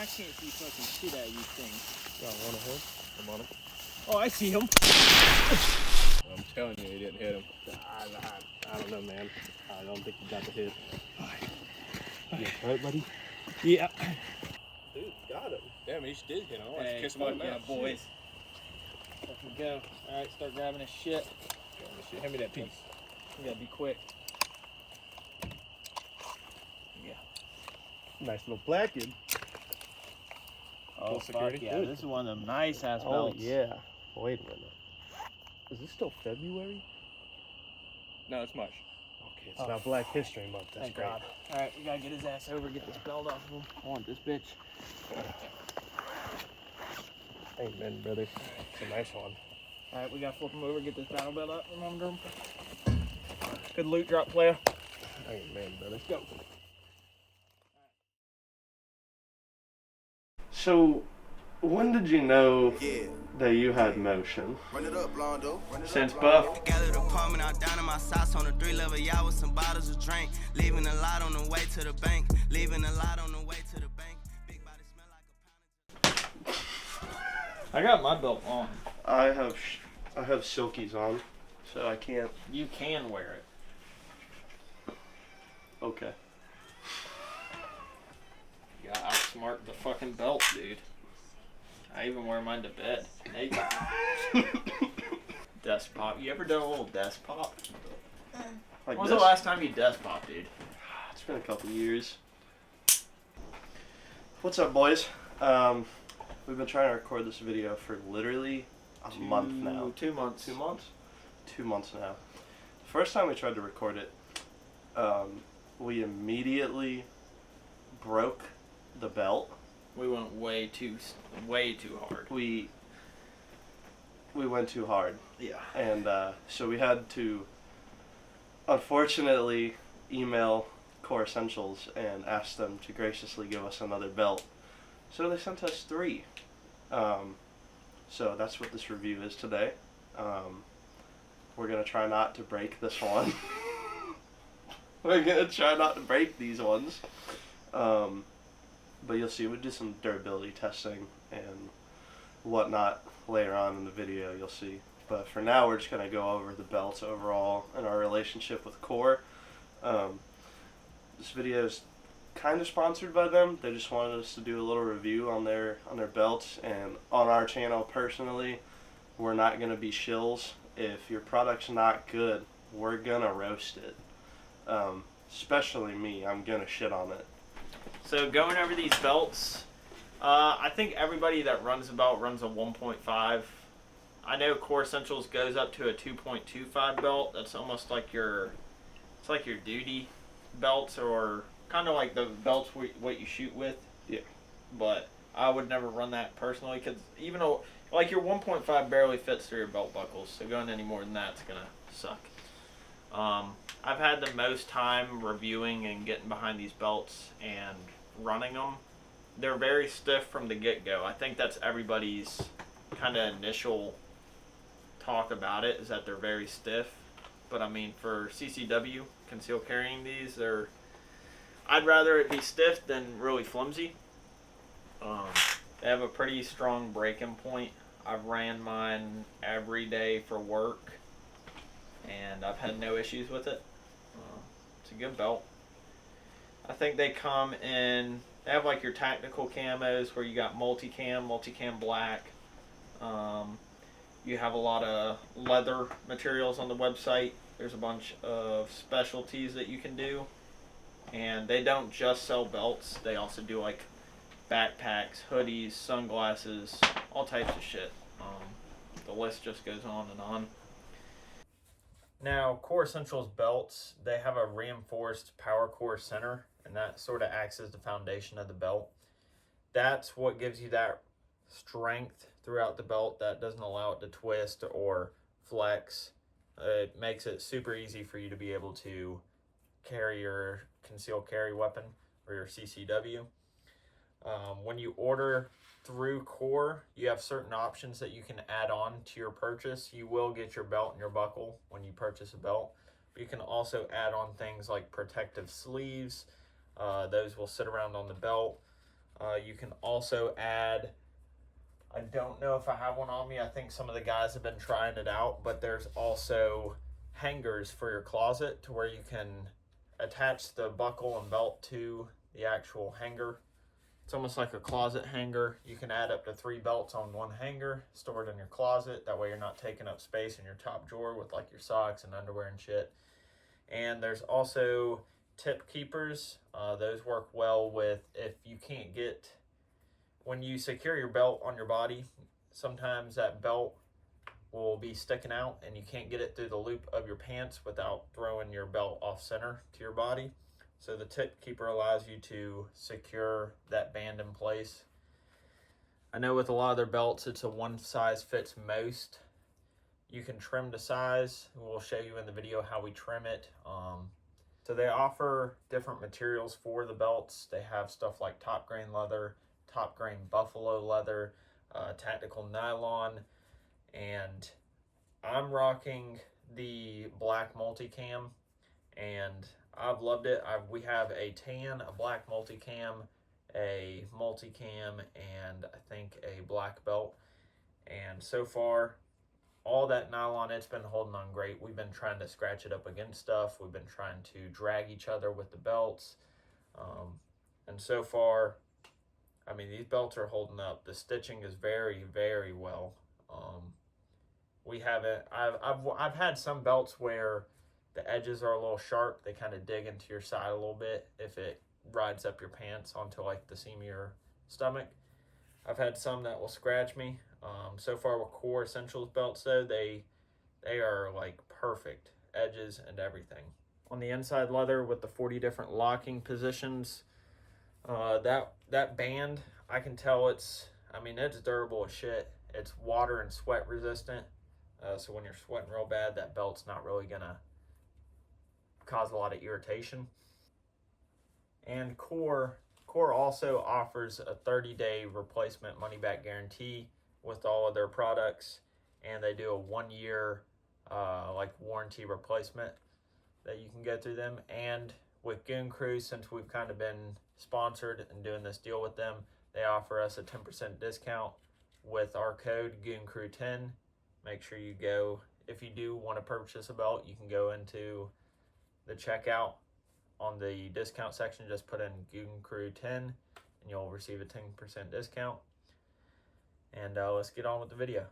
can't see fucking shit out of these things. Got one of him. I'm on him. Oh, I see him. I'm telling you, he didn't hit him. I don't know, man. I don't think he got the hit. You right, buddy? Yeah. Dude, got him. Damn, he did hit him. Hey, Kiss him on the yeah, mouth. boys. Let me go. All right, start grabbing this shit. Hand me that piece. We gotta be quick. Yeah. Nice little blackened. Oh, security. fuck yeah. Good. This is one of them nice-ass Oh, belts. yeah. Wait a minute. Is this still February? No, it's March. Okay, it's not Black History Month. That's Thank great. God. All right, we gotta get his ass over, get this belt off of him. I want this bitch. Amen, brother. It's a nice one. All right, we gotta flip him over, get this battle belt up from under him. Good loot drop, player. Amen, brother. Let's go. So, when did you know that you had motion? Run it up, Blondo. Since Buff? Gathered apartment out down in my socks on the 3-level yacht with some bottles of drink. Leaving a lot on the way to the bank. Leaving a lot on the way to the bank. Big body smell like a pound. I got my belt on. I have silkies on, so I can't. You can wear it. Okay. You gotta outsmart the fucking belt, dude. I even wear mine to bed. Naked. Desk pop. You ever done a little desk pop? Like When was this? the last time you desk popped, dude? It's been a couple years. What's up, boys? We've been trying to record this video for literally a month now. 2 months. 2 months? 2 months now. The first time we tried to record it, we immediately broke the belt. We went way too hard. We went too hard. Yeah. And so we had to, unfortunately, email Core Essentials and ask them to graciously give us another belt. So they sent us 3. So that's what this review is today. We're going to try not to break this one. We're going to try not to break these ones. But you'll see, we do some durability testing and whatnot later on in the video, you'll see. But for now, we're just going to go over the belts overall and our relationship with Core. This video is kind of sponsored by them. They just wanted us to do a little review on their belts, and on our channel personally, we're not going to be shills. If your product's not good, we're going to roast it. Especially me, I'm going to shit on it. So going over these belts, I think everybody that runs a belt runs a 1.5. I know Core Essentials goes up to a 2.25 belt. That's almost like it's like your duty belts, or kind of like the belts what you shoot with. Yeah. But I would never run that personally, because even though like your 1.5 barely fits through your belt buckles, so going any more than that's gonna suck. I've had the most time reviewing and getting behind these belts and running them. They're very stiff from the get-go. I think that's everybody's kind of initial talk about it, is that they're very stiff. But I mean, for CCW, concealed carrying these, I'd rather it be stiff than really flimsy. They have a pretty strong break-in point. I've ran mine every day for work, and I've had no issues with it. It's a good belt. I think they come in, they have like your tactical camos where you got multicam black. You have a lot of leather materials on the website. There's a bunch of specialties that you can do. And they don't just sell belts, they also do like backpacks, hoodies, sunglasses, all types of shit. The list just goes on and on. Now, Core Essentials belts, they have a reinforced power core center, and that sort of acts as the foundation of the belt. That's what gives you that strength throughout the belt that doesn't allow it to twist or flex. It makes it super easy for you to be able to carry your concealed carry weapon or your CCW. When you order through Core, you have certain options that you can add on to your purchase. You will get your belt and your buckle when you purchase a belt, but you can also add on things like protective sleeves. Those will sit around on the belt. You can also add, I don't know if I have one on me. I think some of the guys have been trying it out, but there's also hangers for your closet to where you can attach the buckle and belt to the actual hanger. It's almost like a closet hanger. You can add up to 3 belts on one hanger, store it in your closet. That way you're not taking up space in your top drawer with like your socks and underwear and shit. And there's also tip keepers. Those work well with, if you can't get, when you secure your belt on your body, sometimes that belt will be sticking out and you can't get it through the loop of your pants without throwing your belt off center to your body. So the tip keeper allows you to secure that band in place. I know with a lot of their belts, it's a one size fits most. You can trim the size. We'll show you in the video how we trim it. So they offer different materials for the belts. They have stuff like top grain leather, top grain buffalo leather, tactical nylon, and I'm rocking the black multicam, and I've loved it. We have a tan, a black multicam, a multicam, and I think a black belt. And so far, all that nylon, it's been holding on great. We've been trying to scratch it up against stuff. We've been trying to drag each other with the belts. And so far, I mean, these belts are holding up. The stitching is very, very well. We haven't, I've had some belts where the edges are a little sharp. They kind of dig into your side a little bit if it rides up your pants onto like the seam of your stomach. I've had some that will scratch me. So far with Core Essentials belts though, they are like perfect edges and everything. On the inside leather with the 40 different locking positions, that band, I can tell it's durable as shit. It's water and sweat resistant. So when you're sweating real bad, that belt's not really gonna cause a lot of irritation. And Core also offers a 30-day replacement money-back guarantee with all of their products, and they do a 1-year like warranty replacement that you can go through them. And with Goon Crews, since we've kind of been sponsored and doing this deal with them, they offer us a 10% discount with our code GoonCrew10. Make sure you go, if you do want to purchase a belt, you can go into the checkout on the discount section, just put in GoonCrew10 and you'll receive a 10% discount. And let's get on with the video.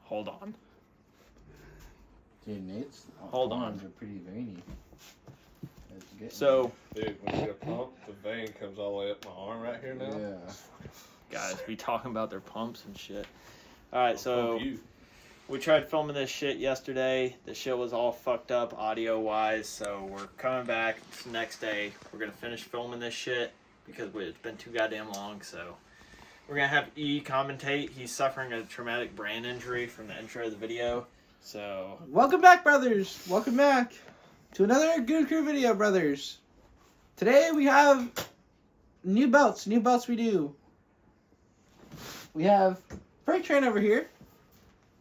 Hold on. Dude, Nate's Hold on. arms are pretty veiny. So, dude, when you get pumped, the vein comes all the way up my arm right here now. Yeah. Guys be talking about their pumps and shit. Alright, so we tried filming this shit yesterday. The shit was all fucked up audio wise, so we're coming back. It's the next day. We're gonna finish filming this shit because it's been too goddamn long, so we're gonna have E commentate. He's suffering a traumatic brain injury from the intro of the video. So welcome back, brothers. Welcome back to another Goon Crew video, brothers. Today we have new belts. New belts we do. We have Freight Train over here.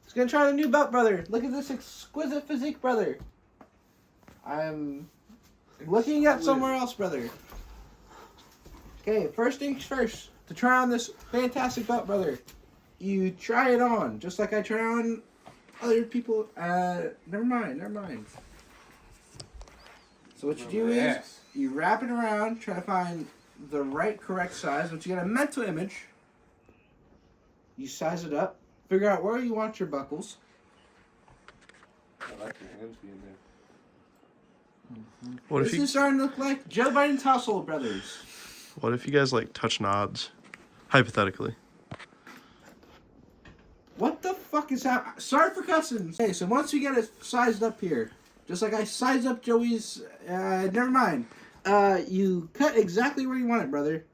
He's gonna try a new belt, brother. Look at this exquisite physique, brother. I'm looking at somewhere else, brother. Okay, first things first. To try on this fantastic belt, brother, you try it on, just like I try on other people. Never mind. So what you do is, you wrap it around, try to find the right correct size. Once you get a mental image, you size it up, figure out where you want your buckles. I like your hands being there. What This is starting to look like Joe Biden's household, brothers. What if you guys like touch nods? Hypothetically. What the fuck is that? Sorry for cussing. Okay, so once we get it sized up here, just like I sized up Joey's, never mind. You cut exactly where you want it, brother.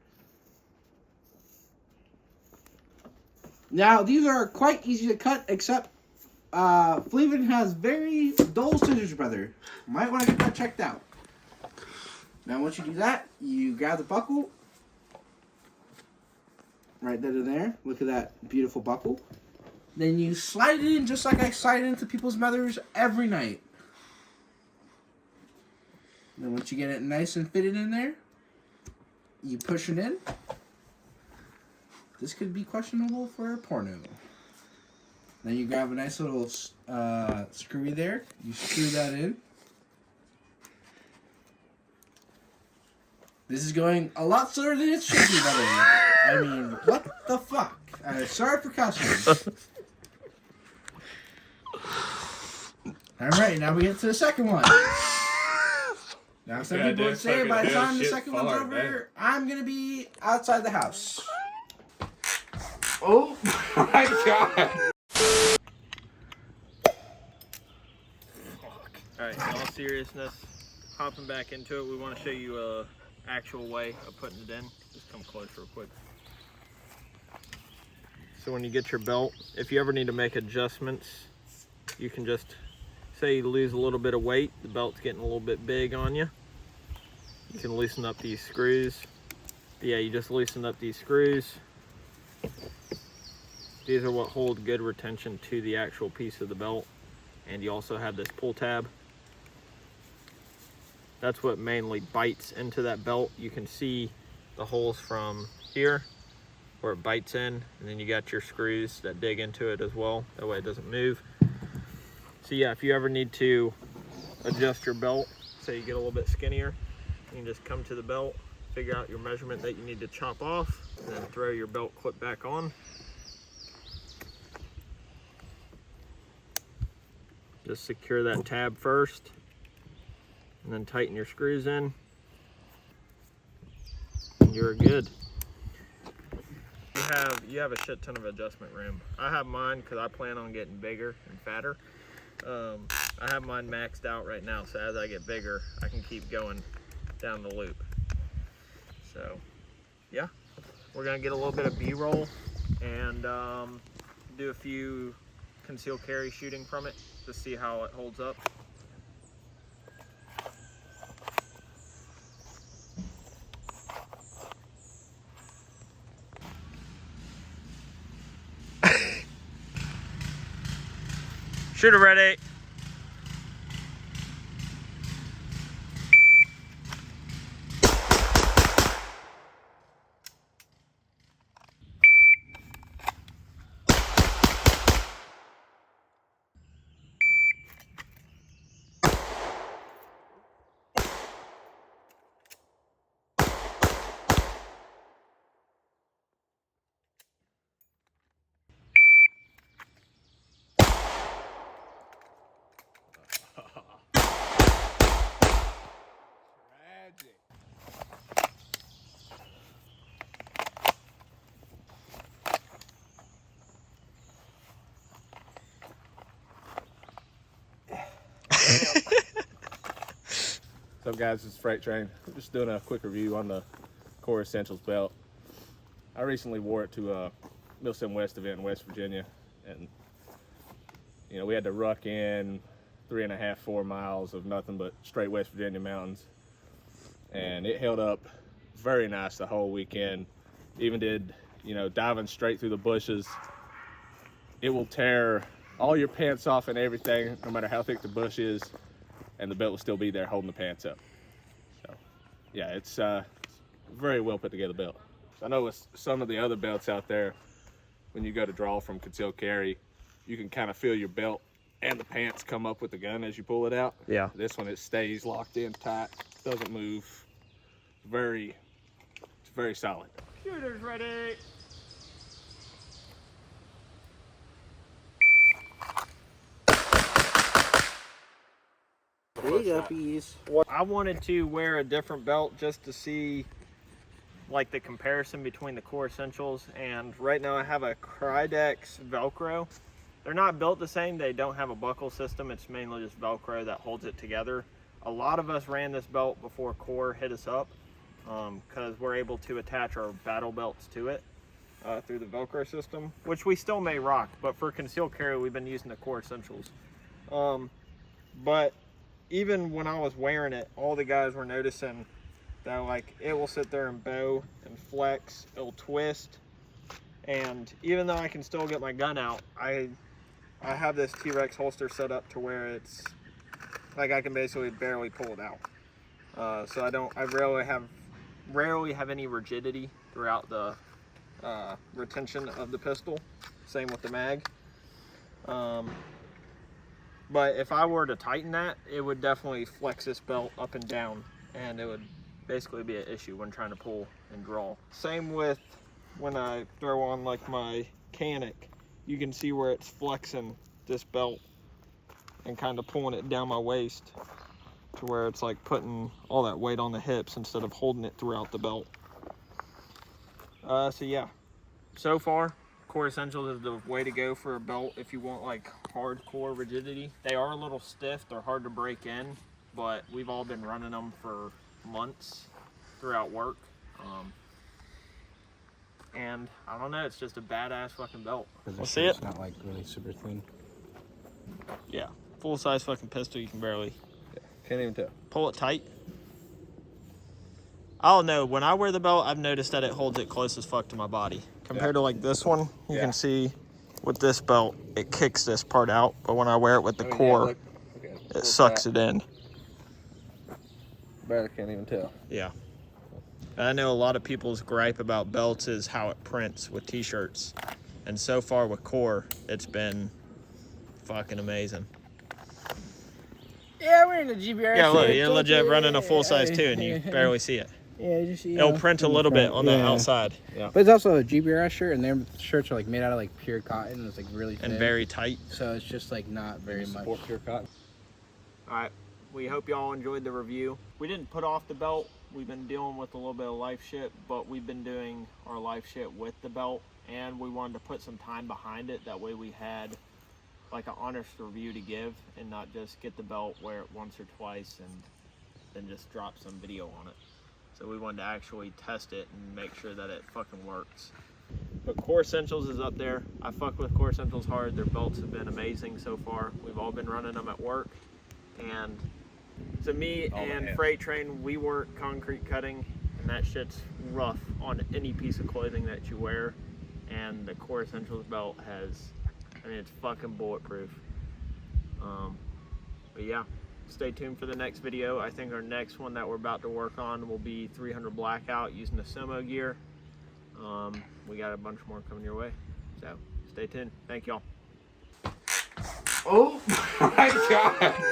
Now, these are quite easy to cut, except Fleven has very dull scissors, brother. Might want to get that checked out. Now, once you do that, you grab the buckle. Right then and there. Look at that beautiful buckle. Then you slide it in just like I slide it into people's mothers every night. Then once you get it nice and fitted in there, you push it in. This could be questionable for a porno. Then you grab a nice little screwy there. You screw that in. This is going a lot slower than it should be, buddy. I mean, what the fuck? Sorry for cussing. Alright, now we get to the second one. Now, some people would say by the time the second one's over, I'm going to be outside the house. Oh my god! Alright, in all seriousness, hopping back into it, we want to show you a actual way of putting it in. Just come close real quick. So when you get your belt, if you ever need to make adjustments, you can just say you lose a little bit of weight, the belt's getting a little bit big on you. You can loosen up these screws. Yeah, you just loosen up these screws. These are what hold good retention to the actual piece of the belt. And you also have this pull tab. That's what mainly bites into that belt. You can see the holes from here where it bites in, and then you got your screws that dig into it as well. That way it doesn't move. So yeah, if you ever need to adjust your belt, say you get a little bit skinnier, you can just come to the belt, figure out your measurement that you need to chop off, and then throw your belt clip back on. Just secure that tab first, and then tighten your screws in, and you're good. You have a shit ton of adjustment room. I have mine because I plan on getting bigger and fatter. I have mine maxed out right now, so as I get bigger, I can keep going down the loop. So, yeah, we're gonna get a little bit of B-roll and do a few concealed carry shooting from it to see how it holds up. Shooter ready. What's up, guys? This is Freight Train. I'm just doing a quick review on the Core Essentials belt. I recently wore it to a Millsim West event in West Virginia, and you know, we had to ruck in 3.5, 4 miles of nothing but straight West Virginia mountains, and it held up very nice the whole weekend. Even did, you know, diving straight through the bushes. It will tear all your pants off and everything, no matter how thick the bush is, and the belt will still be there holding the pants up. So yeah, it's very well put together belt. I know with some of the other belts out there, when you go to draw from concealed carry, you can kind of feel your belt and the pants come up with the gun as you pull it out. Yeah. This one, it stays locked in tight, doesn't move. It's very solid. Shooters ready. Hey, guppies. I wanted to wear a different belt just to see like the comparison between the Core Essentials, and right now I have a Krydex Velcro. They're not built the same, they don't have a buckle system, it's mainly just Velcro that holds it together. A lot of us ran this belt before Core hit us up because we're able to attach our battle belts to it through the Velcro system, which we still may rock, but for concealed carry we've been using the Core Essentials. But even when I was wearing it, all the guys were noticing that like it will sit there and bow and flex, it'll twist, and even though I can still get my gun out, I have this T-Rex holster set up to where it's like I can basically barely pull it out. So I rarely have rarely have any rigidity throughout the retention of the pistol. Same with the mag. But if I were to tighten that, it would definitely flex this belt up and down, and it would basically be an issue when trying to pull and draw. Same with when I throw on like my Canic, you can see where it's flexing this belt and kind of pulling it down my waist to where it's like putting all that weight on the hips instead of holding it throughout the belt. So yeah, so far Core Essentials is the way to go for a belt if you want like hardcore rigidity. They are a little stiff, they're hard to break in, but we've all been running them for months throughout work. And I don't know, it's just a badass fucking belt. We'll see it. It's not like really super thin. Yeah, full size fucking pistol, you can barely Can't even tell. pull it tight. I don't know, when I wear the belt, I've noticed that it holds it close as fuck to my body. Compared to like this one, you can see with this belt, it kicks this part out, but when I wear it with the Core, it sucks it in. Barely can't even tell. Yeah. I know a lot of people's gripe about belts is how it prints with t-shirts. And so far with Core, it's been fucking amazing. Yeah, we're in the GBR. Yeah, look, you're legit running a full size too, and you barely see it. Yeah, just It'll print a little bit on the outside. Yeah. But it's also a GBR shirt, and their shirts are like made out of like pure cotton. It's like really thin. And very tight. So it's just like not very much. Support pure cotton. All right, we hope y'all enjoyed the review. We didn't put off the belt. We've been dealing with a little bit of life shit, but we've been doing our life shit with the belt, and we wanted to put some time behind it. That way we had like an honest review to give and not just get the belt, wear it once or twice, and then just drop some video on it. So we wanted to actually test it and make sure that it fucking works. But Core Essentials is up there. I fuck with Core Essentials hard. Their belts have been amazing so far. We've all been running them at work. And to me and Freight Train, we work concrete cutting, and that shit's rough on any piece of clothing that you wear. And the Core Essentials belt has, I mean, it's fucking bulletproof. But yeah, stay tuned for the next video. I think our next one that we're about to work on will be 300 blackout using the Somo gear. We got a bunch more coming your way, so stay tuned. Thank y'all. Oh my god.